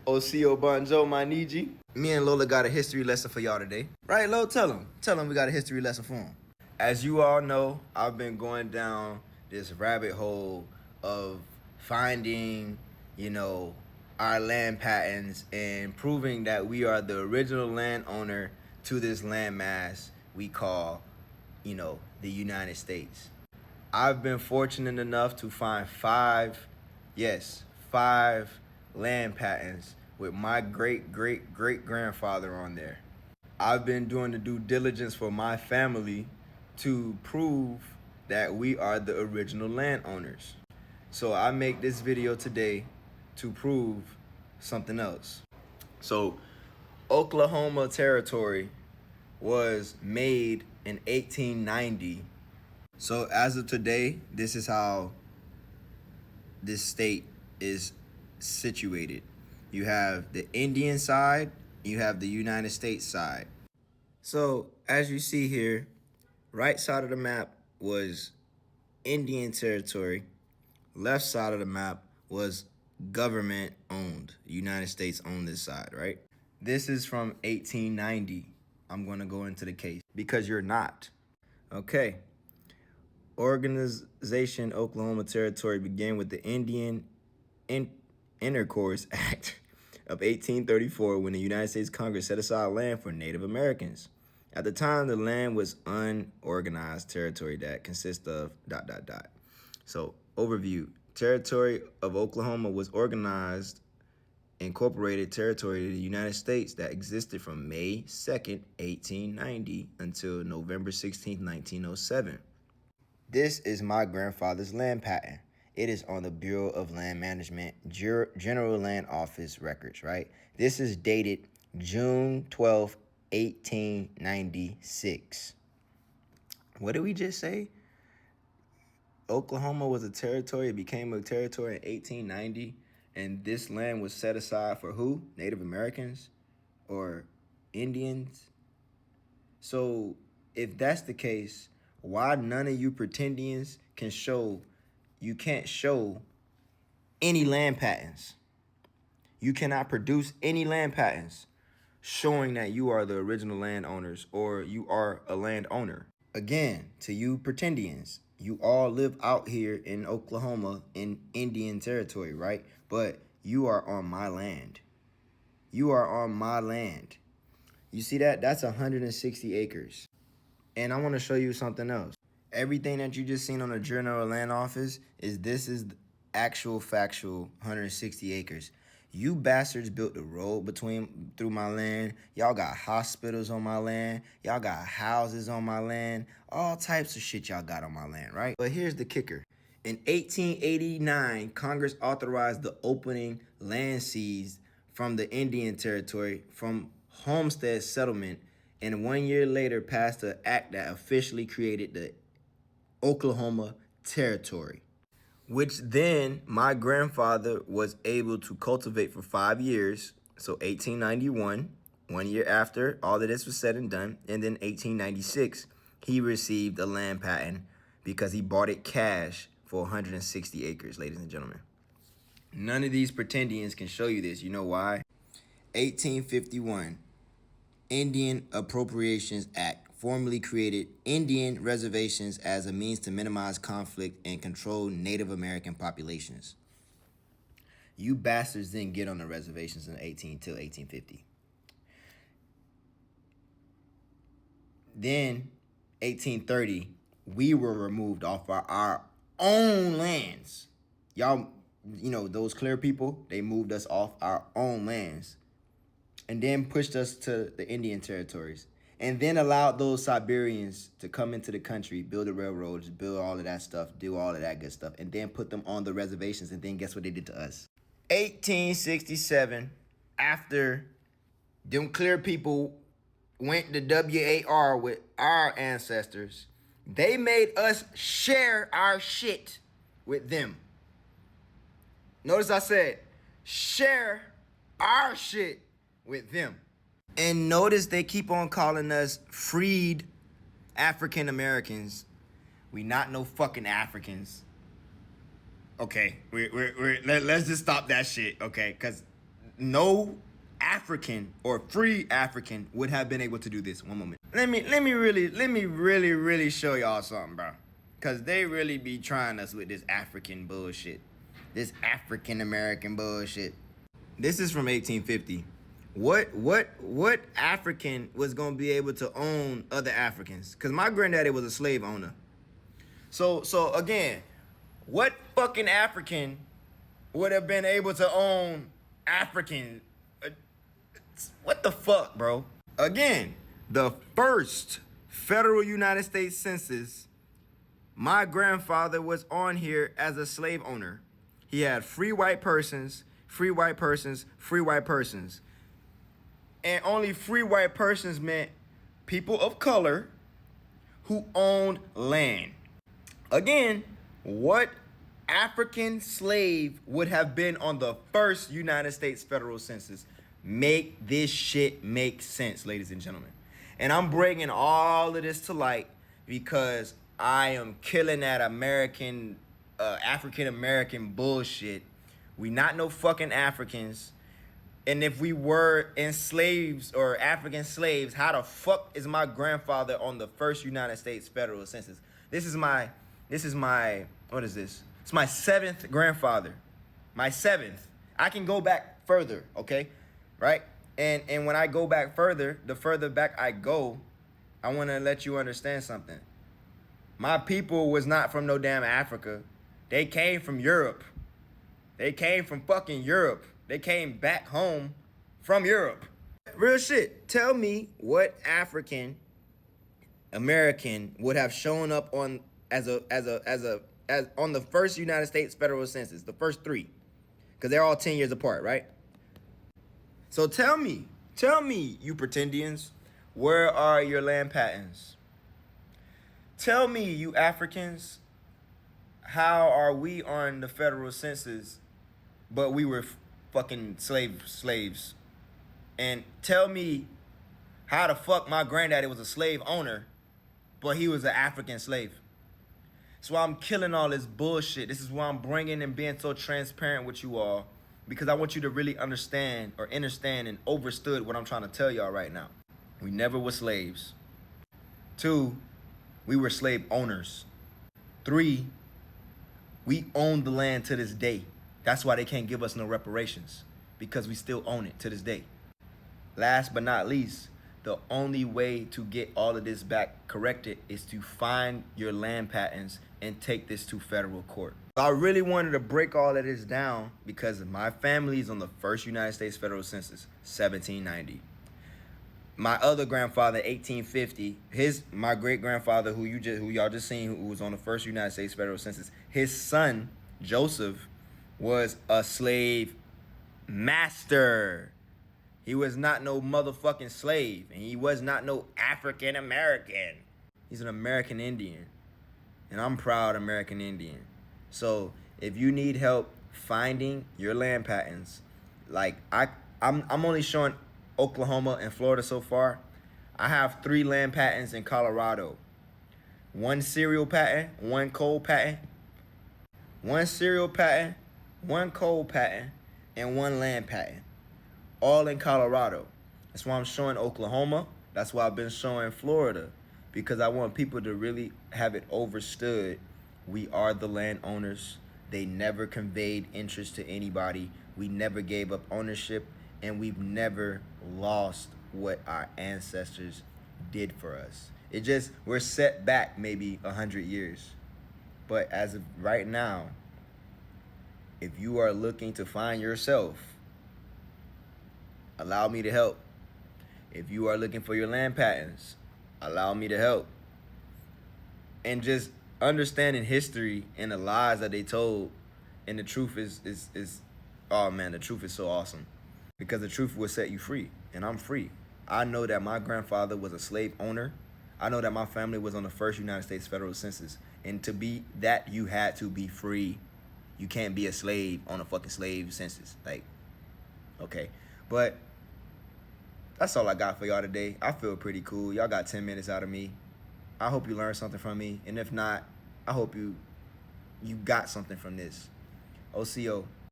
Osio Bonjo Maniji. Me and Lola got a history lesson for y'all today. Right, Lo? Tell him we got a history lesson for him. As you all know, I've been going down this rabbit hole of finding, our land patents and proving that we are the original landowner to this landmass we call, the United States. I've been fortunate enough to find five land patents with my great-great-great-grandfather on there. I've been doing the due diligence for my family to prove that we are the original landowners. So I make this video today to prove something else. So Oklahoma Territory was made in 1890. So as of today, this is how this state is situated. You have the Indian side, you have the United States side. So as you see here, right side of the map was Indian territory. Left side of the map was government owned. The United States owned this side, right? This is from 1890. I'm going to go into the case because you're not. Okay. Organization Oklahoma Territory began with the Indian Intercourse Act of 1834 when the United States Congress set aside land for Native Americans. At the time, the land was unorganized territory that consists of ... So, overview. Territory of Oklahoma was organized, incorporated territory of the United States that existed from May 2nd, 1890 until November 16th, 1907. This is my grandfather's land patent. It is on the Bureau of Land Management, General Land Office records, right? This is dated June 12th, 1896. What did we just say? Oklahoma was a territory. It became a territory in 1890. And this land was set aside for who? Native Americans or Indians? So if that's the case, why none of you pretendians can't show any land patents? You cannot produce any land patents showing that you are the original landowners or you are a landowner. Again, to you pretendians, you all live out here in Oklahoma in Indian territory, right? But you are on my land. You are on my land. You see that? That's 160 acres. And I want to show you something else. Everything that you just seen on the General Land Office this is actual factual 160 acres. You bastards built the road through my land. Y'all got hospitals on my land. Y'all got houses on my land. All types of shit y'all got on my land, right? But here's the kicker. In 1889, Congress authorized the opening land seized from the Indian Territory from homestead settlement, and 1 year later passed an act that officially created the Oklahoma Territory, which then my grandfather was able to cultivate for 5 years. So 1891, 1 year after all of this was said and done. And then 1896, he received a land patent because he bought it cash for 160 acres, ladies and gentlemen. None of these pretendians can show you this. You know why? 1851, Indian Appropriations Act formally created Indian reservations as a means to minimize conflict and control Native American populations. You bastards didn't get on the reservations in 1850. Then, 1830, we were removed off our own lands. Y'all, those clear people, they moved us off our own lands and then pushed us to the Indian territories. And then allowed those Siberians to come into the country, build the railroads, build all of that stuff, do all of that good stuff, and then put them on the reservations. And then guess what they did to us? 1867, after them clear people went to WAR with our ancestors, they made us share our shit with them. Notice I said, share our shit with them. And notice they keep on calling us freed African Americans. We not no fucking Africans. Okay, let's just stop that shit, okay? Because No African or free African would have been able to do this. One moment. Let me really show y'all something, bro. Cause they really be trying us with this African bullshit. This African American bullshit. This is from 1850. What African was gonna be able to own other Africans? Cause my granddaddy was a slave owner. So again, what fucking African would have been able to own African? What the fuck, bro? Again, the first federal United States Census, my grandfather was on here as a slave owner. He had free white persons, free white persons, free white persons. And only free white persons meant people of color who owned land. Again, what African slave would have been on the first United States federal census? Make this shit make sense, ladies and gentlemen. And I'm bringing all of this to light because I am killing that American, African-American bullshit. We not no fucking Africans. And if we were enslaved or African slaves, how the fuck is my grandfather on the first United States federal census? This is my, what is this? It's my 7th grandfather. My 7th. I can go back further, okay? Right? And when I go back further, the further back I go, I want to let you understand something. My people was not from no damn Africa. They came from Europe. They came from fucking Europe. They came back home from Europe. Real shit. Tell me what African American would have shown up on as on the first United States federal census, the first 3, because they're all 10 years apart, right? So tell me, you pretendians, where are your land patents? Tell me, you Africans, how are we on the federal census, but we were fucking slaves? And tell me how the fuck my granddaddy was a slave owner, but he was an African slave. That's why I'm killing all this bullshit. This is why I'm bringing and being so transparent with you all, because I want you to really understand and understood what I'm trying to tell y'all right now. We never were slaves. 2, we were slave owners. 3, we own the land to this day. That's why they can't give us no reparations, because we still own it to this day. Last but not least, the only way to get all of this back corrected is to find your land patents and take this to federal court. I really wanted to break all of this down because my family is on the first United States federal census, 1790. My other grandfather, 1850, my great grandfather, who y'all just seen, who was on the first United States federal census, his son Joseph was a slave master. He was not no motherfucking slave, and he was not no African American. He's an American Indian, and I'm proud American Indian. So if you need help finding your land patents, like I'm only showing Oklahoma and Florida so far. I have 3 land patents in Colorado. 1 serial patent, 1 cold patent. 1 serial patent, 1 cold patent, and 1 land patent. All in Colorado. That's why I'm showing Oklahoma. That's why I've been showing Florida, because I want people to really have it understood. We are the landowners. They never conveyed interest to anybody. We never gave up ownership, and we've never lost what our ancestors did for us. It just, we're set back maybe 100 years. But as of right now, if you are looking to find yourself, allow me to help. If you are looking for your land patents, allow me to help. And just understanding history and the lies that they told, and the truth is oh man, the truth is so awesome, because the truth will set you free, and I'm free. I know that my grandfather was a slave owner. I know that my family was on the first United States federal census, and to be that, you had to be free. You can't be a slave on a fucking slave census. Like, okay, but that's all I got for y'all today. I feel pretty cool. Y'all got 10 minutes out of me. I hope you learned something from me, and if not, I hope you got something from this. OCO.